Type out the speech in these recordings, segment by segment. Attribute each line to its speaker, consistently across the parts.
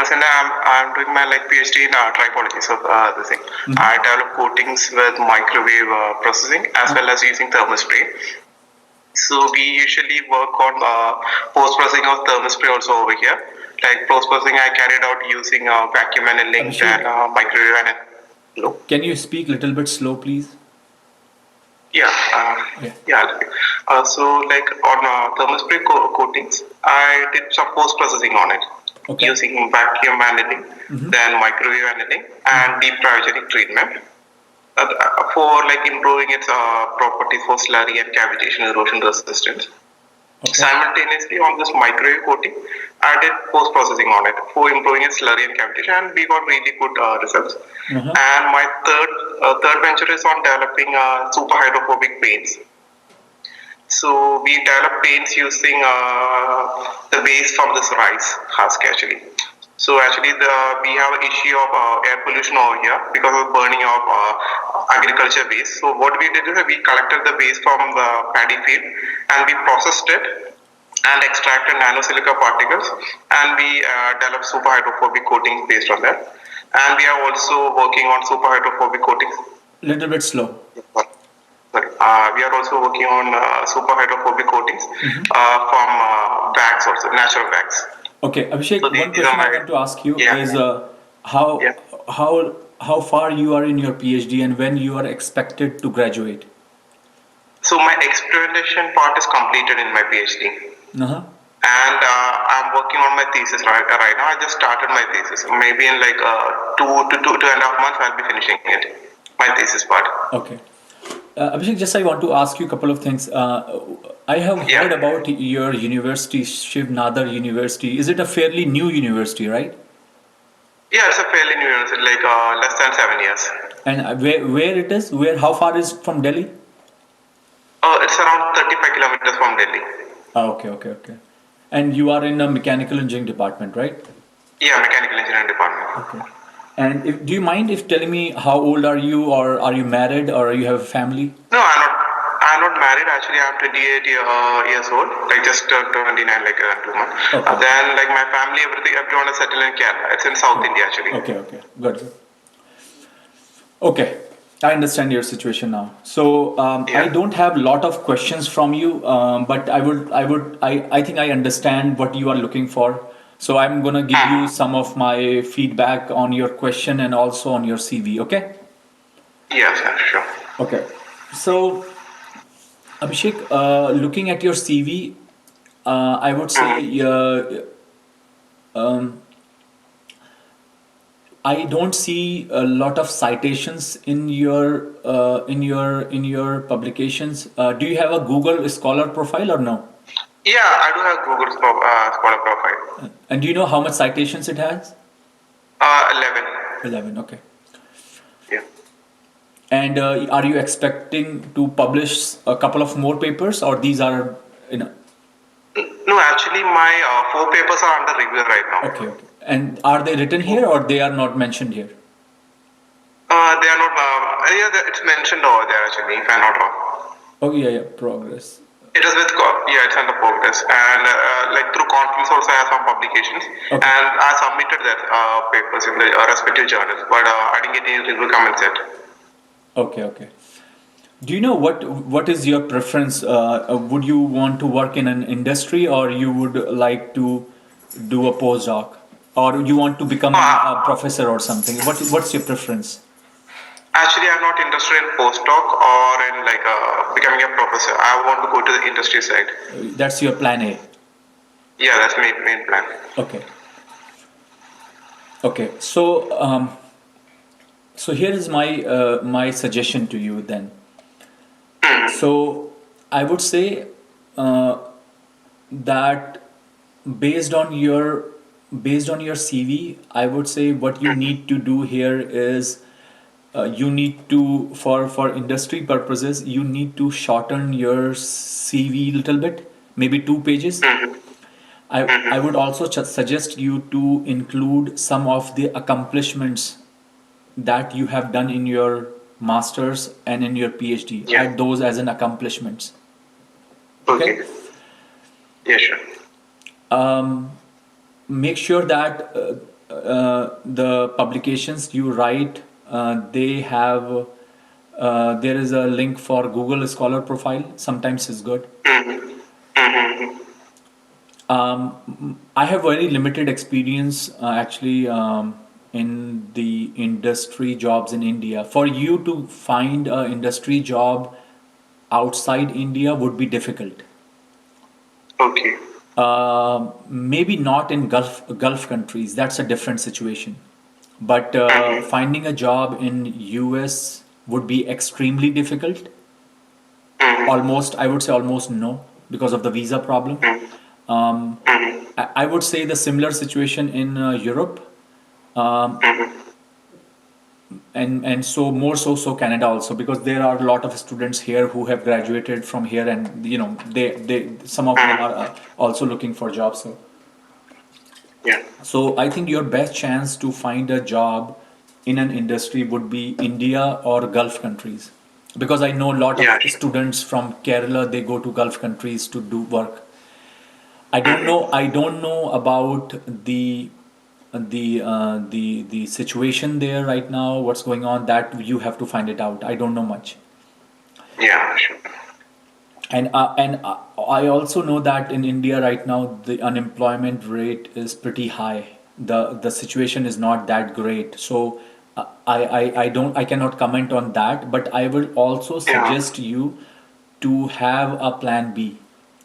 Speaker 1: present, I'm doing my PhD in tripology. So the thing, I develop coatings with microwave processing as well as using thermal spray. So we usually work on post processing of thermal spray also over here. Like post processing, I carried out using vacuum annealing and microwave annealing.
Speaker 2: Can you speak a little bit slow, please?
Speaker 1: Yeah. So like on thermal spray coatings, I did some post processing on it using vacuum annealing, then microwave annealing, and deep cryogenic treatment for improving its properties for slurry and cavitation erosion resistance. Simultaneously on this microwave coating, I did post processing on it for improving its slurry and cavitation, and we got really good results. And my third venture is on developing super hydrophobic paints. So we develop paints using the waste from this rice husk actually. So actually, we have an issue of air pollution over here because of burning of agriculture waste. So what we did is we collected the waste from the paddy field and we processed it and extracted nanosilica particles, and we developed super hydrophobic coatings based on that. And we are also working on super hydrophobic coatings.
Speaker 2: Little bit slow.
Speaker 1: Sorry. We are also working on super hydrophobic coatings from wax also, natural wax.
Speaker 2: Okay, Abhishek, so one question I want to ask you is how far you are in your PhD and when you are expected to graduate?
Speaker 1: So my experimentation part is completed in my PhD. And I'm working on my thesis right now. I just started my thesis. Maybe in like 2.5 months, I'll be finishing it. My thesis part.
Speaker 2: Okay. Abhishek, just I want to ask you a couple of things. I have heard about your university, Shiv Nadar University. Is it a fairly new university, right?
Speaker 1: Yeah, it's a fairly new university, like less than 7 years.
Speaker 2: And where it is? How far is it from Delhi?
Speaker 1: It's around 35 kilometers from Delhi.
Speaker 2: Okay. And you are in a mechanical engineering department, right?
Speaker 1: Yeah, mechanical engineering department.
Speaker 2: Okay. And do you mind if telling me how old are you, or are you married, or you have a family?
Speaker 1: No, I'm not married. Actually, I'm 28 years old. Like just 29, like 2 months. Then like my family, everyone is settled in Kerala. It's in South India actually.
Speaker 2: Okay. Good. Okay. I understand your situation now. So I don't have a lot of questions from you, but I think I understand what you are looking for. So I'm gonna give you some of my feedback on your question and also on your CV. Okay?
Speaker 1: Yes, sure.
Speaker 2: Okay. So Abhishek, looking at your CV, I would say I don't see a lot of citations in your publications. Do you have a Google Scholar profile or no?
Speaker 1: Yeah, I do have Google Scholar profile.
Speaker 2: And do you know how much citations it has?
Speaker 1: 11.
Speaker 2: 11. Okay.
Speaker 1: Yeah.
Speaker 2: And are you expecting to publish a couple of more papers, or these are
Speaker 1: No, actually, my 4 papers are under review right now.
Speaker 2: Okay. And are they written here or they are not mentioned here?
Speaker 1: They are not. It's mentioned over there actually, if I'm not wrong.
Speaker 2: Oh yeah, progress.
Speaker 1: It is with it's under progress, and like through conference also I have some publications, and I submitted that papers in the respective journals, but I didn't get any review comments yet.
Speaker 2: Okay. Do you know what is your preference? Would you want to work in an industry, or you would like to do a postdoc, or you want to become a professor or something? What's your preference?
Speaker 1: Actually, I'm not interested in postdoc or in becoming a professor. I want to go to the industry side.
Speaker 2: That's your plan A?
Speaker 1: Yeah, that's my main plan.
Speaker 2: Okay. So here is my suggestion to you then. So I would say that based on your CV, I would say what you need to do here is you need to for industry purposes you need to shorten your CV a little bit, maybe 2 pages. I would also suggest you to include some of the accomplishments that you have done in your master's and in your PhD. Add those as an accomplishments.
Speaker 1: Okay. Yeah, sure.
Speaker 2: Make sure that the publications you write, they have there is a link for Google Scholar profile. Sometimes it's good.
Speaker 1: Mm-hmm. Mm-hmm.
Speaker 2: I have very limited experience actually in the industry jobs in India. For you to find an industry job outside India would be difficult.
Speaker 1: Okay.
Speaker 2: Maybe not in Gulf countries. That's a different situation. But
Speaker 1: Mm-hmm.
Speaker 2: finding a job in US would be extremely difficult.
Speaker 1: Mm-hmm.
Speaker 2: Almost, I would say almost no, because of the visa problem. Um,
Speaker 1: Mm-hmm.
Speaker 2: I would say the similar situation in Europe,
Speaker 1: Mm-hmm.
Speaker 2: and so more so Canada also, because there are a lot of students here who have graduated from here, and they some of them are
Speaker 1: Mm-hmm.
Speaker 2: also looking for jobs.
Speaker 1: Yeah.
Speaker 2: So I think your best chance to find a job in an industry would be India or Gulf countries, because I know a lot of
Speaker 1: Yeah. Sure.
Speaker 2: students from Kerala, they go to Gulf countries to do work.
Speaker 1: Mm-hmm.
Speaker 2: I don't know about the situation there right now. What's going on? That you have to find it out. I don't know much.
Speaker 1: Yeah. Sure.
Speaker 2: And I also know that in India right now the unemployment rate is pretty high. The situation is not that great. So I cannot comment on that. But I will also
Speaker 1: Yeah.
Speaker 2: suggest you to have a plan B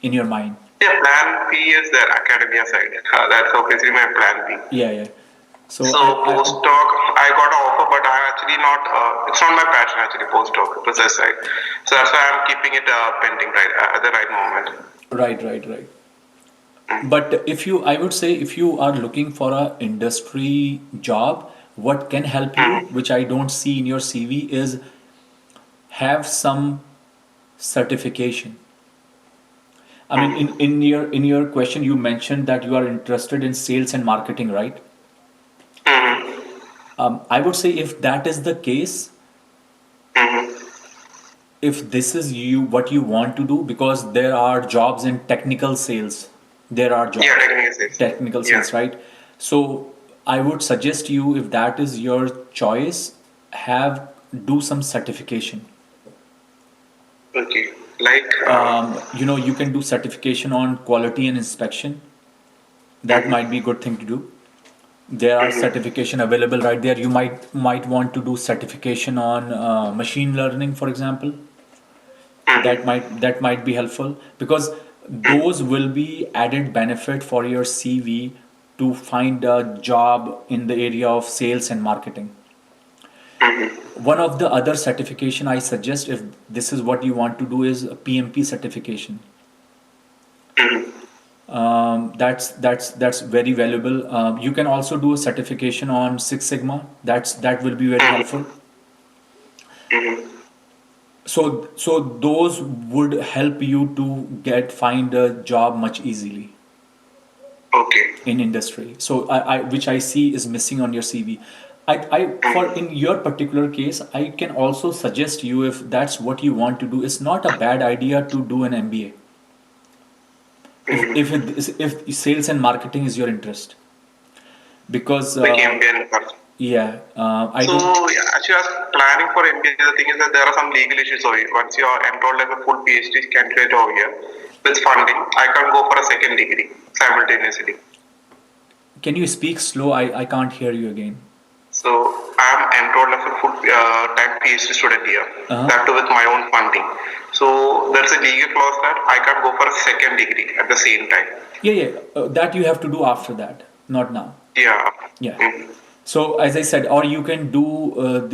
Speaker 2: in your mind.
Speaker 1: Yeah. Plan B is the academia side. That's obviously my plan B.
Speaker 2: Yeah, yeah. So
Speaker 1: So postdoc, I got an offer, but I actually not. It's not my passion actually. Postdoc, research side. So that's why I'm keeping it pending right at the right moment.
Speaker 2: right, right, right.
Speaker 1: Mm.
Speaker 2: But if you, I would say, if you are looking for a industry job, what can help you,
Speaker 1: Mm.
Speaker 2: which I don't see in your CV, is have some certification. I mean,
Speaker 1: Mm.
Speaker 2: in your question, you mentioned that you are interested in sales and marketing, right?
Speaker 1: Mm.
Speaker 2: I would say if that is the case,
Speaker 1: Mm.
Speaker 2: if this is you what you want to do, because there are jobs in technical sales, there are
Speaker 1: Yeah,
Speaker 2: jobs,
Speaker 1: technical sales.
Speaker 2: technical
Speaker 1: Yeah.
Speaker 2: sales, right? So I would suggest you, if that is your choice, have do some certification.
Speaker 1: Okay. Like.
Speaker 2: You can do certification on quality and inspection. That
Speaker 1: Mm.
Speaker 2: might be a good thing to do. There are
Speaker 1: Mm.
Speaker 2: certification available right there. You might want to do certification on machine learning, for example.
Speaker 1: Mm.
Speaker 2: That might be helpful, because
Speaker 1: Mm.
Speaker 2: those will be added benefit for your CV to find a job in the area of sales and marketing.
Speaker 1: Mm.
Speaker 2: One of the other certification I suggest, if this is what you want to do, is a PMP certification.
Speaker 1: Mm.
Speaker 2: That's very valuable. You can also do a certification on Six Sigma. That will be very
Speaker 1: Mm.
Speaker 2: helpful.
Speaker 1: Mm.
Speaker 2: So those would help you to find a job much easily
Speaker 1: Okay.
Speaker 2: in industry. So which I see is missing on your CV. For
Speaker 1: Mm.
Speaker 2: in your particular case, I can also suggest you, if that's what you want to do, it's not a bad idea to do an MBA.
Speaker 1: Mm.
Speaker 2: If sales and marketing is your interest, because
Speaker 1: Like MBA.
Speaker 2: yeah, I
Speaker 1: So
Speaker 2: don't.
Speaker 1: yeah, actually, I was planning for MBA. The thing is that there are some legal issues over here. Once you are enrolled as a full PhD candidate over here with funding, I can't go for a second degree simultaneously.
Speaker 2: Can you speak slow? I can't hear you again.
Speaker 1: So I'm enrolled as a full time PhD student here.
Speaker 2: Uh-huh.
Speaker 1: That too with my own funding. So there's a legal clause that I can't go for a second degree at the same time.
Speaker 2: Yeah, yeah. That you have to do after that, not now.
Speaker 1: Yeah.
Speaker 2: Yeah.
Speaker 1: Mm-hmm.
Speaker 2: So as I said, or you can do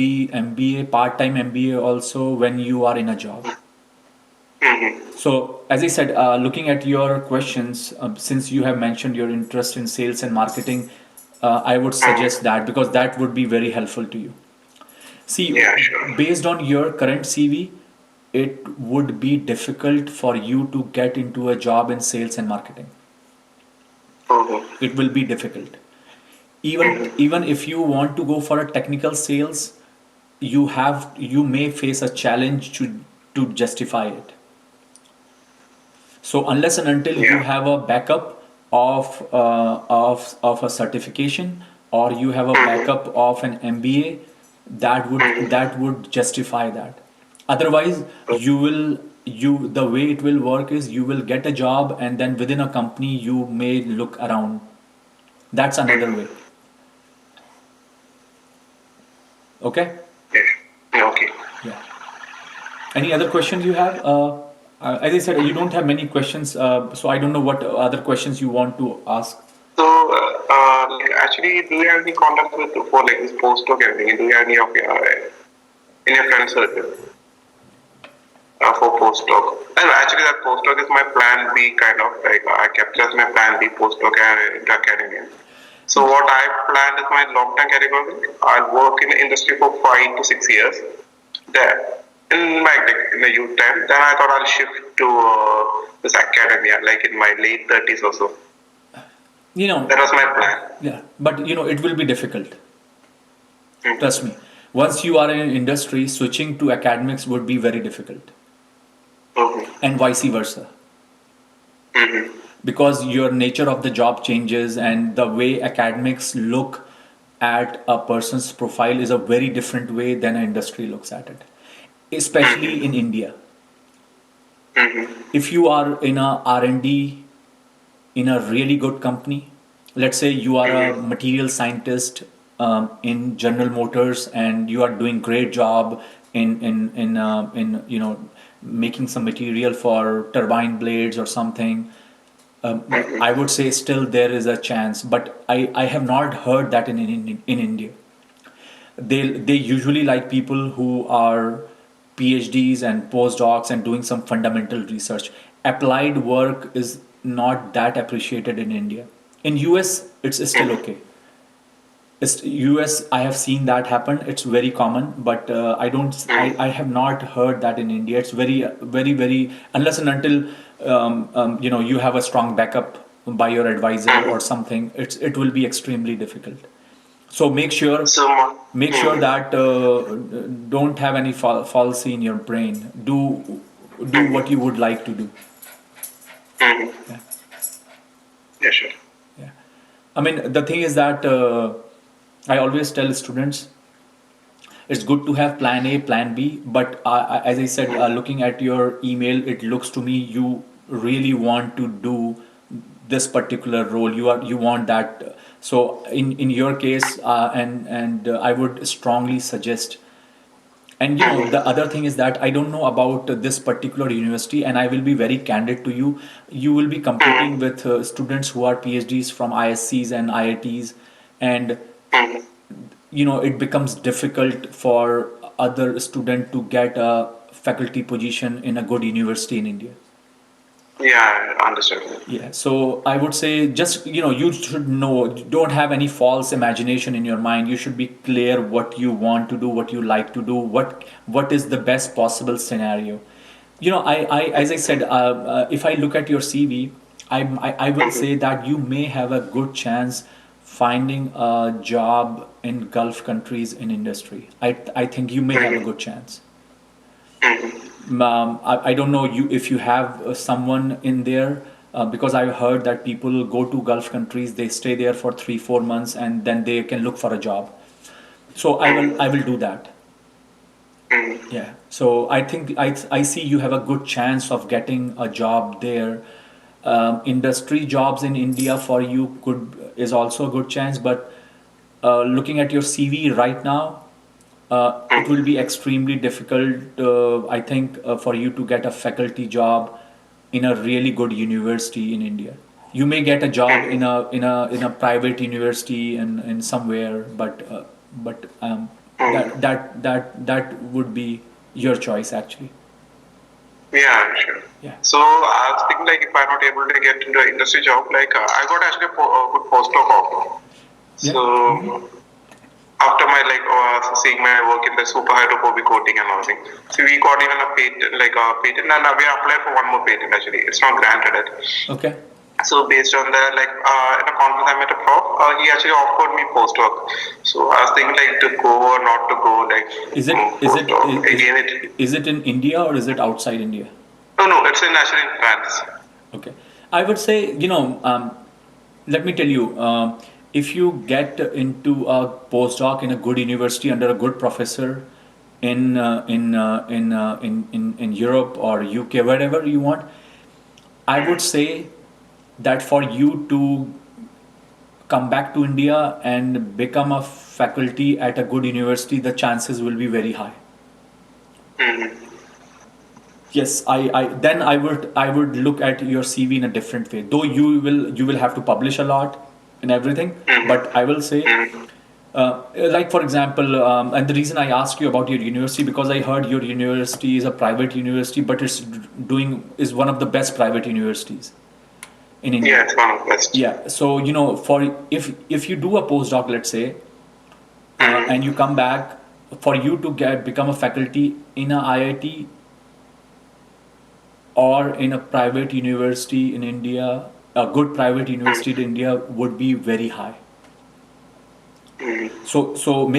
Speaker 2: the MBA, part-time MBA also when you are in a job.
Speaker 1: Mm-hmm.
Speaker 2: So as I said, looking at your questions, since you have mentioned your interest in sales and marketing, I would suggest
Speaker 1: Mm-hmm.
Speaker 2: that, because that would be very helpful to you. See,
Speaker 1: Yeah, sure.
Speaker 2: based on your current CV, it would be difficult for you to get into a job in sales and marketing.
Speaker 1: Mm-hmm.
Speaker 2: It will be difficult.
Speaker 1: Mm-hmm.
Speaker 2: Even if you want to go for a technical sales, you may face a challenge to justify it. So until you
Speaker 1: Yeah.
Speaker 2: have a backup of a certification or you have a backup of an MBA, that would justify that. Otherwise, the way it will work is you will get a job and then within a company you may look around. That's another way. Okay?
Speaker 1: Yes. Yeah, okay.
Speaker 2: Yeah. Any other questions you have? As I said, you don't have many questions, so I don't know what other questions you want to ask.
Speaker 1: So, like, actually, do you have any contact with for like this postdoc and everything? Do you have any of your in your friend circle for postdoc? And actually, that postdoc is my plan B kind of like I kept as my plan B postdoc into academia. So what I planned is my long-term career goal. I'll work in the industry for 5 to 6 years. There, in my like, in the youth time, then I thought I'll shift to this academia, like in my late 30s or so.
Speaker 2: You know,
Speaker 1: That was my plan.
Speaker 2: yeah, but you know, it will be difficult.
Speaker 1: Mhm.
Speaker 2: Trust me. Once you are in an industry, switching to academics would be very difficult,
Speaker 1: Mhm.
Speaker 2: and vice versa.
Speaker 1: Mhm.
Speaker 2: Because your nature of the job changes and the way academics look at a person's profile is a very different way than an industry looks at it, especially in India.
Speaker 1: Mhm.
Speaker 2: If you are in a R&D in a really good company, let's say you are a material scientist in General Motors and you are doing great job in you know, making some material for turbine blades or something. I would say still there is a chance, but I have not heard that in India. They usually like people who are PhDs and postdocs and doing some fundamental research. Applied work is not that appreciated in India. In US, it's still okay. US, I have seen that happen. It's very common, but I don't. I have not heard that in India. It's very unless and until you know, you have a strong backup by your advisor or something. It will be extremely difficult. So
Speaker 1: So,
Speaker 2: make sure that don't have any fallacy in your brain. Do what you would like to do.
Speaker 1: mhm.
Speaker 2: Yeah.
Speaker 1: Yeah, sure.
Speaker 2: Yeah. I mean, the thing is that I always tell students it's good to have plan A, plan B, but as I said, looking at your email, it looks to me you really want to do this particular role. You want that. So in your case, I would strongly suggest. And you know, the other thing is that I don't know about this particular university, and I will be very candid to you. You will be competing with students who are PhDs from ISCs and IITs, and
Speaker 1: Mhm.
Speaker 2: you know, it becomes difficult for other student to get a faculty position in a good university in India.
Speaker 1: Yeah, I understand.
Speaker 2: Yeah, so I would say just, you know, you should know, don't have any false imagination in your mind. You should be clear what you want to do, what you like to do, what is the best possible scenario. You know, as I said, if I look at your CV, I will say that you may have a good chance finding a job in Gulf countries in industry. I think you may have a good chance. I don't know you if you have someone in there because I've heard that people go to Gulf countries, they stay there for 3 4 months, and then they can look for a job. So I will do that. Yeah. So I think I see you have a good chance of getting a job there. Industry jobs in India for you could is also a good chance, but looking at your CV right now, it will be extremely difficult, I think, for you to get a faculty job in a really good university in India. You may get a job in a private university in somewhere, but that would be your choice actually.
Speaker 1: Yeah, sure.
Speaker 2: Yeah.
Speaker 1: So I was thinking like if I'm not able to get into an industry job, like I got actually a good postdoc offer.
Speaker 2: Yeah.
Speaker 1: So after my like seeing my work in the super hydrophobic coating and all thing, so we got even a patent, like a patent, and we applied for one more patent actually. It's not granted it.
Speaker 2: Okay.
Speaker 1: So based on that, like in a conference I met a prof, he actually offered me postdoc. So I was thinking like to go or not to go, like
Speaker 2: Is it is it
Speaker 1: postdoc. Again, it
Speaker 2: is it in India or is it outside India?
Speaker 1: no, it's in actually in France.
Speaker 2: Okay. I would say, you know, let me tell you, if you get into a postdoc in a good university under a good professor in Europe or UK, wherever you want, I would say that for you to come back to India and become a faculty at a good university, the chances will be very high. Yes, then I would look at your CV in a different way. Though you will have to publish a lot and everything, but I will say, like for example, and the reason I asked you about your university, because I heard your university is a private university, but is one of the best private universities in India.
Speaker 1: Yeah, it's one of the best.
Speaker 2: Yeah, so for if you do a postdoc, let's say, and you come back, for you to become a faculty in a IIT or in a private university in India, a good private university in India would be very high. So